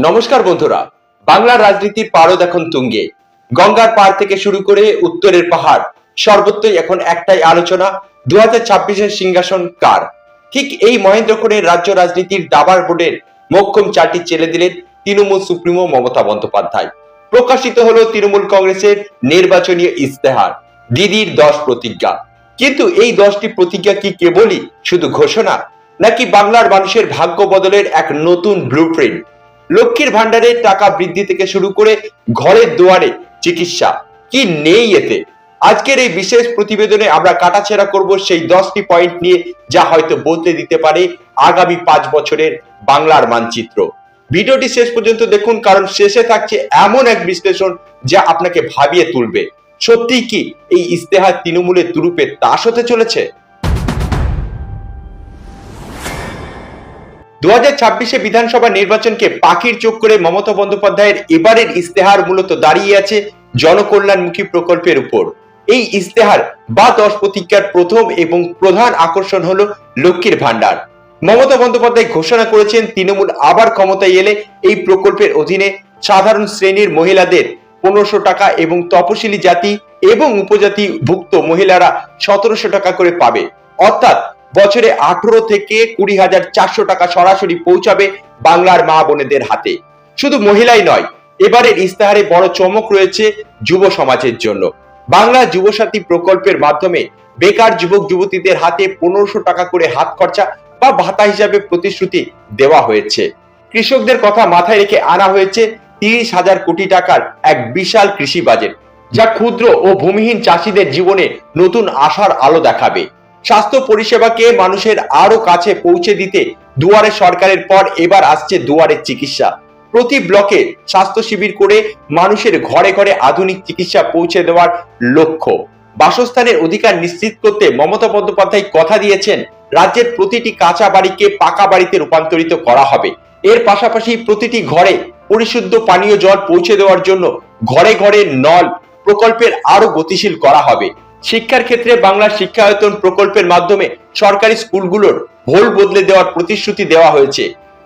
নমস্কার বন্ধুরা, বাংলার রাজনীতির পারদ এখন তুঙ্গে। গঙ্গার পার থেকে শুরু করে উত্তরের পাহাড়, সর্বত্রই এখন একটাই আলোচনা, 2026-এর সিংহাসন কার। ঠিক এই মহেন্দ্রক্ষণের রাজ্য রাজনীতির দাবার বোর্ডের মোক্ষম চালটি চেলে দিলেন তৃণমূল সুপ্রিমো মমতা বন্দ্যোপাধ্যায়। প্রকাশিত হলো তৃণমূল কংগ্রেসের নির্বাচনী ইস্তেহার, দিদির 10 প্রতিজ্ঞা। কিন্তু এই 10টি প্রতিজ্ঞা কি কেবলই শুধু ঘোষণা, নাকি বাংলার মানুষের ভাগ্য বদলের এক নতুন ব্লুপ্রিন্ট? লক্ষ্মীর ভান্ডারের টাকা বৃদ্ধি থেকে শুরু করে ঘরের দুয়ারে চিকিৎসা, কি নেই এতে? আজকের এই বিশেষ প্রতিবেদনে আমরা কাটাছেঁড়া করব সেই 10টি পয়েন্ট নিয়ে, যা হয়তো বদলে দিতে পারে আগামী 5 বছরের বাংলার মানচিত্র। ভিডিওটি শেষ পর্যন্ত দেখুন, কারণ শেষে থাকছে এমন এক বিশ্লেষণ যা আপনাকে ভাবিয়ে তুলবে। সত্যিই কি এই ইস্তেহার তৃণমূলের তুরুপে তাস হতে চলেছে? 2026-এ বিধানসভা নির্বাচনকে পাখির চোখ করে মমতা বন্দ্যোপাধ্যায়ের এবারের ইস্তেহার মূলত দাঁড়িয়ে আছে জনকল্যাণমুখী প্রকল্পের উপর। এই ইস্তেহার বা 10 প্রতিজ্ঞার প্রথম এবং প্রধান আকর্ষণ হলো লক্ষ্মীর ভান্ডার। মমতা বন্দ্যোপাধ্যায় ঘোষণা করেছেন, তৃণমূল আবার ক্ষমতায় এলে এই প্রকল্পের অধীনে সাধারণ শ্রেণীর মহিলাদের 1500 টাকা এবং তপশিলি জাতি এবং উপজাতি ভুক্ত মহিলারা 1700 টাকা করে পাবে। অর্থাৎ বছরে 18 থেকে 20,400 টাকা সরাসরি পৌঁছাবে বাংলার মা বোনেদের হাতে। শুধু মহিলাই নয়, এবারের ইস্তেহারে বড় চমক রয়েছে যুব সমাজের জন্য। বাংলা যুবসাথী প্রকল্পের মাধ্যমে বেকার যুবক যুবতীদের হাতে 1500 টাকা করে হাত খরচা বা ভাতা হিসাবে প্রতিশ্রুতি দেওয়া হয়েছে। কৃষকদের কথা মাথায় রেখে আনা হয়েছে 30,000 কোটি টাকার এক বিশাল কৃষি বাজেট, যা ক্ষুদ্র ও ভূমিহীন চাষীদের জীবনে নতুন আশার আলো দেখাবে। স্বাস্থ্য পরিষেবাকে মানুষের আরো কাছে পৌঁছে দিতে দুয়ারে সরকারের পর এবার আসছে দুয়ারে চিকিৎসা। প্রতি ব্লকে স্বাস্থ্য শিবির করে মানুষের ঘরে ঘরে আধুনিক চিকিৎসা পৌঁছে দেওয়ার লক্ষ্য। বাসস্থানের অধিকার নিশ্চিত করতে মমতা বন্দ্যোপাধ্যায় কথা দিয়েছেন, রাজ্যের প্রতিটি কাঁচা বাড়িকে পাকা বাড়িতে রূপান্তরিত করা হবে। এর পাশাপাশি প্রতিটি ঘরে পরিশুদ্ধ পানীয় জল পৌঁছে দেওয়ার জন্য ঘরে ঘরে নল প্রকল্পের আরো গতিশীল করা হবে। শিক্ষার ক্ষেত্রে বাংলার শিক্ষায়তন প্রকল্পের মাধ্যমে সরকারি স্কুলগুলোর ভোল বদলে দেওয়ার প্রতিশ্রুতি দেওয়া হয়েছে।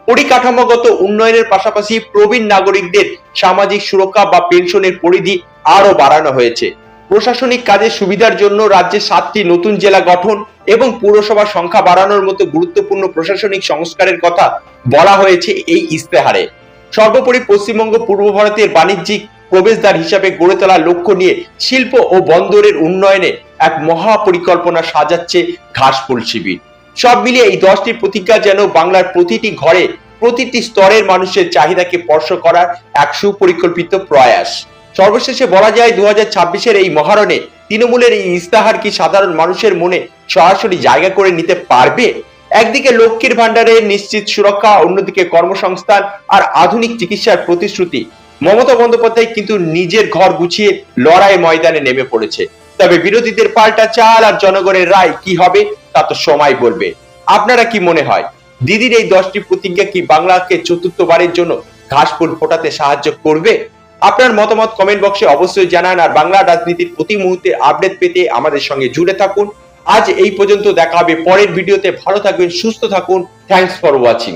পরিকাঠামোগত উন্নয়নের পাশাপাশি প্রবীণ নাগরিকদের সামাজিক সুরক্ষা বা পেনশনের পরিধি আরো বাড়ানো হয়েছে। প্রশাসনিক কাজের সুবিধার জন্য রাজ্যে 7টি নতুন জেলা গঠন এবং পুরসভা সংখ্যা বাড়ানোর মতো গুরুত্বপূর্ণ প্রশাসনিক সংস্কারের কথা বলা হয়েছে এই ইস্তেহারে। সর্বোপরি পশ্চিমবঙ্গ পূর্ব ভারতের বাণিজ্যিক প্রবেশদ্বার হিসাবে গড়ে তোলার লক্ষ্য নিয়ে শিল্প ও বন্দরের উন্নয়নে এক মহা পরিকল্পনা সাজাচ্ছে ঘাসফুল শিবির। সব মিলিয়ে এই 10টি প্রতিজ্ঞা যেন বাংলার প্রতিটি ঘরে প্রতিটি স্তরের মানুষের চাহিদাকে স্পর্শ করার এক সুপরিকল্পিত প্রয়াস। সর্বশেষে বলা যায়, 2026-এর এই মহারণে তৃণমূলের এই ইস্তেহার কি সাধারণ মানুষের মনে সরাসরি জায়গা করে নিতে পারবে? একদিকে লক্ষ্মীর ভান্ডারের নিশ্চিত সুরক্ষা, অন্যদিকে কর্মসংস্থান আর আধুনিক চিকিৎসার প্রতিশ্রুতি। মমতা বন্দ্যোপাধ্যায় কিন্তু নিজের ঘর গুছিয়ে লড়াই ময়দানে নেমে পড়েছে। তবে বিরোধীদের পাল্টা চাল আর জনগণের রায় কি হবে তা তো সময় বলবে। আপনারা কি মনে হয়, দিদির এই 10টি প্রতিজ্ঞা কি বাংলাকে চতুর্থবারের জন্য ঘাসফুল ফোটাতে সাহায্য করবে? আপনার মতামত কমেন্ট বক্সে অবশ্যই জানান। আর বাংলা রাজনীতির প্রতি মুহূর্তে আপডেট পেতে আমাদের সঙ্গে জুড়ে থাকুন। আজ এই পর্যন্ত, দেখা হবে পরের ভিডিওতে। ভালো থাকবেন, সুস্থ থাকুন। Thanks for watching.